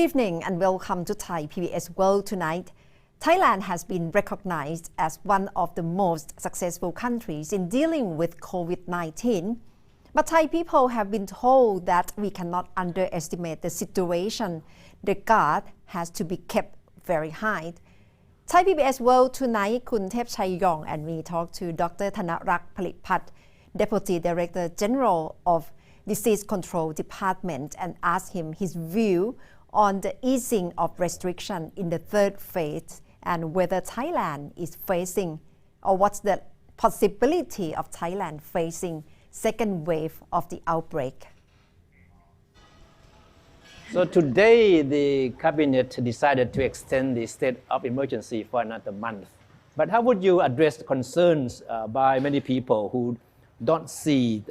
evening and welcome to Thai PBS World tonight. Thailand has been recognized as one of the most successful countries in dealing with COVID-19. But Thai people have been told that we cannot underestimate the situation. The guard has to be kept very high. Thai PBS World tonight, Kun Thep Chai Yong and me talk to Dr. Thanarak Phalitpat, Deputy Director General of Disease Control Department, and ask him his view on the easing of restriction in the third phase and whether Thailand is facing, or what's the possibility of Thailand facing second wave of the outbreak. So today the cabinet decided to extend the state of emergency for another month. But how would you address the concerns by many people who don't see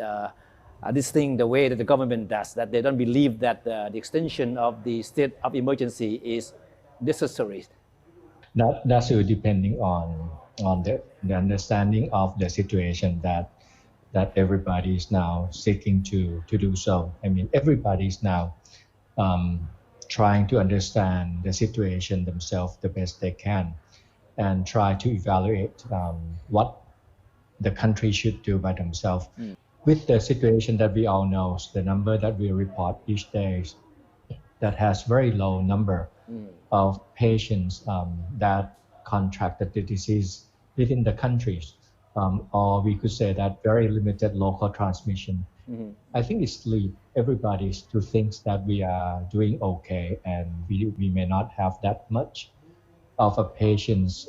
this thing the way that the government does, that they don't believe that the extension of the state of emergency is necessary? That's really depending on the understanding of the situation that everybody is now seeking to do so. I mean, everybody is now trying to understand the situation themselves the best they can and try to evaluate what the country should do by themselves. With the situation that we all know, the number that we report each day that has very low number of patients that contracted the disease within the countries, or we could say that very limited local transmission. I think it's lead everybody to think that we are doing okay and we may not have that much of a patients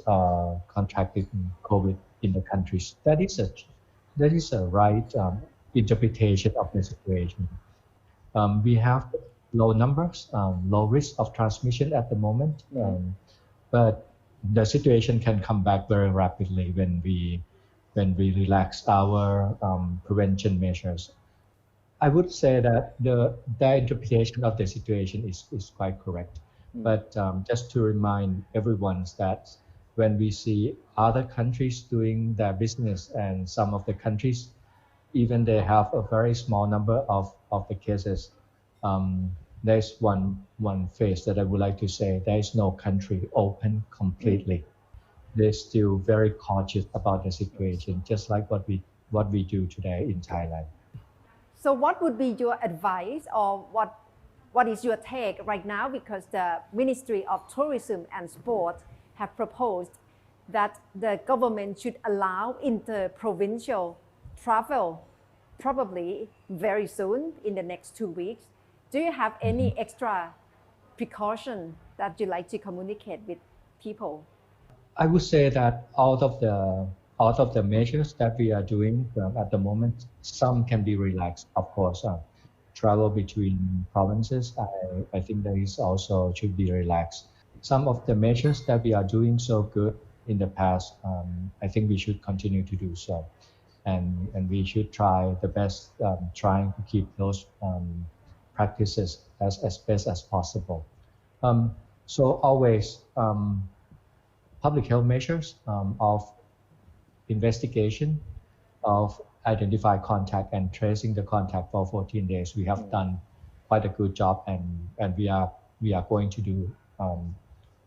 contracted COVID in the countries. That is a right interpretation of the situation. We have low numbers, low risk of transmission at the moment, but the situation can come back very rapidly when we relax our prevention measures. I would say that the interpretation of the situation is quite correct. But just to remind everyone that when we see other countries doing their business and some of the countries, even they have a very small number of the cases, there's one phase that I would like to say, there is no country open completely. They're still very cautious about the situation, just like what we do today in Thailand. So what would be your advice, or what is your take right now? Because the Ministry of Tourism and Sport have proposed that the government should allow inter-provincial travel probably very soon in the next 2 weeks. Do you have any extra precaution that you like to communicate with people? I would say that out of the measures that we are doing at the moment, some can be relaxed. Of course, travel between provinces, I think that is also should be relaxed. Some of the measures that we are doing so good in the past, I think we should continue to do so, and we should try the best, trying to keep those practices as best as possible. So always public health measures of investigation, of identify contact and tracing the contact for 14 days. We have done quite a good job, and we are going to do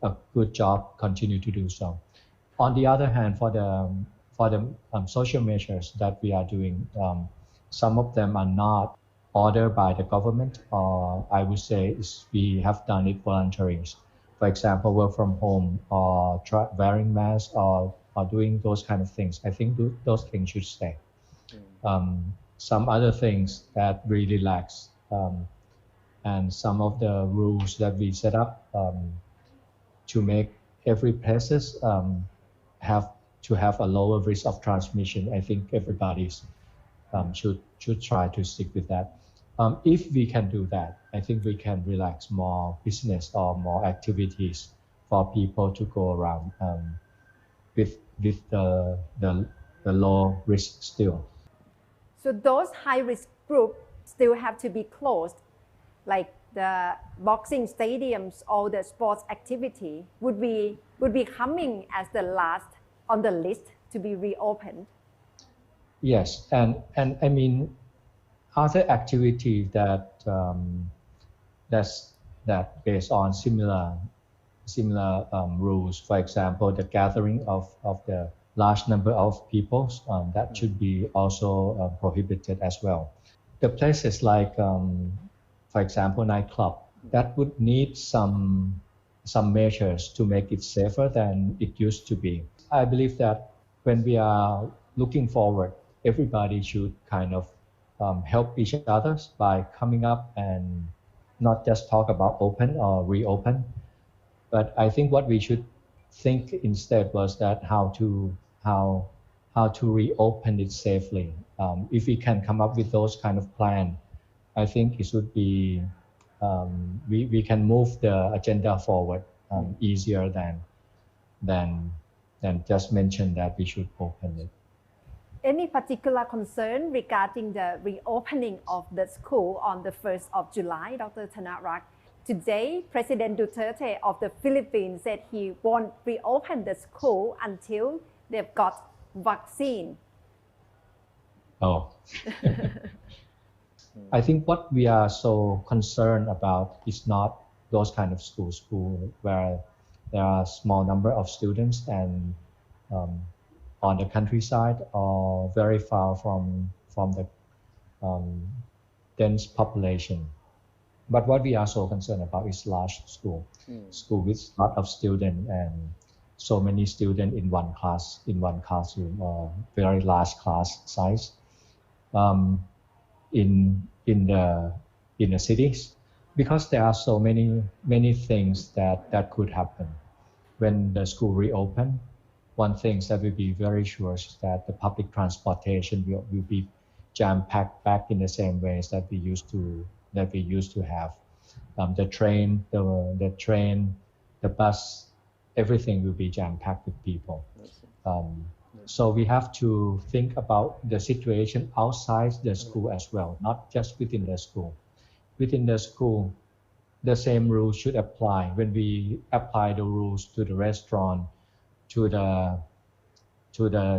a good job, continue to do so. On the other hand, for the social measures that we are doing, some of them are not ordered by the government, or I would say we have done it voluntarily. For example, work from home, or wearing masks, or doing those kind of things. I think those things should stay. Some other things that really lax, and some of the rules that we set up to make every places have to have a lower risk of transmission. I think everybody should try to stick with that. If we can do that, I think we can relax more business or more activities for people to go around with the low risk still. So those high risk groups still have to be closed, like the boxing stadiums or the sports activity would be coming as the last on the list to be reopened. Yes, and I mean other activity that's that based on similar rules. For example, the gathering of the large number of people that should be also prohibited as well. The places like, for example, nightclub, that would need some measures to make it safer than it used to be. I believe that when we are looking forward, everybody should kind of help each other by coming up and not just talk about open or reopen. But I think what we should think instead was that how to reopen it safely. If we can come up with those kind of plan, I think it should be we can move the agenda forward easier than just mention that we should open it. Any particular concern regarding the reopening of the school on the 1st of July, Dr. Thanarak? Today, President Duterte of the Philippines said he won't reopen the school until they've got vaccine. Oh. I think what we are so concerned about is not those kind of schools where there are a small number of students and on the countryside or very far from the dense population. But what we are so concerned about is large school with a lot of students and so many students in one classroom or very large class size. In the cities, because there are so many things that could happen when the school reopen. One thing that will be very sure is that the public transportation will be jam-packed back in the same ways that we used to have. The train, the bus, everything will be jam-packed with people. So we have to think about the situation outside the school as well, not just within the school. Within the school, the same rules should apply. When we apply the rules to the restaurant, to the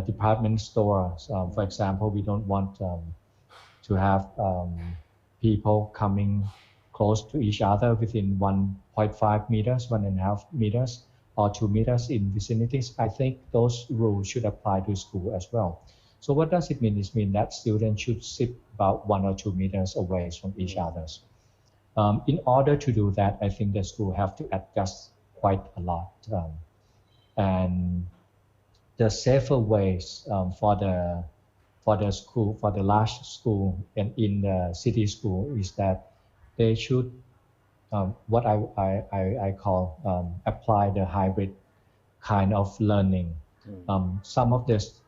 department stores, for example, we don't want to have people coming close to each other within 1.5 meters, 1.5 meters, or 2 meters in vicinities. I think those rules should apply to school as well. So what does it mean? It means that students should sit about 1 or 2 meters away from each other. In order to do that, I think the school have to adjust quite a lot. And the safer ways for the school, for the large school and in the city school is that they should what I call apply the hybrid kind of learning. Some of this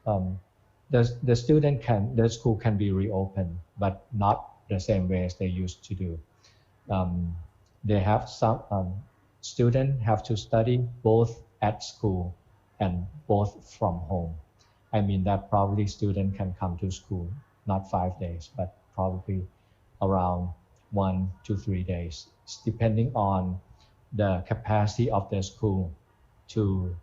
the school can be reopened, but not the same way as they used to do. They have some students have to study both at school and both from home. I mean that probably students can come to school not 5 days, but probably around 1 to 3 days, depending on the capacity of the school to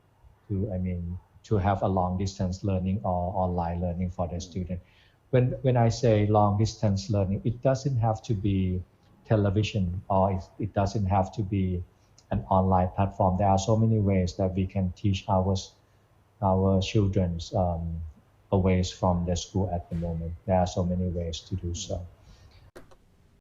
have a long distance learning or online learning for the student. When I say long distance learning, it doesn't have to be television or it doesn't have to be an online platform. There are so many ways that we can teach our children away from the school at the moment. There are so many ways to do so.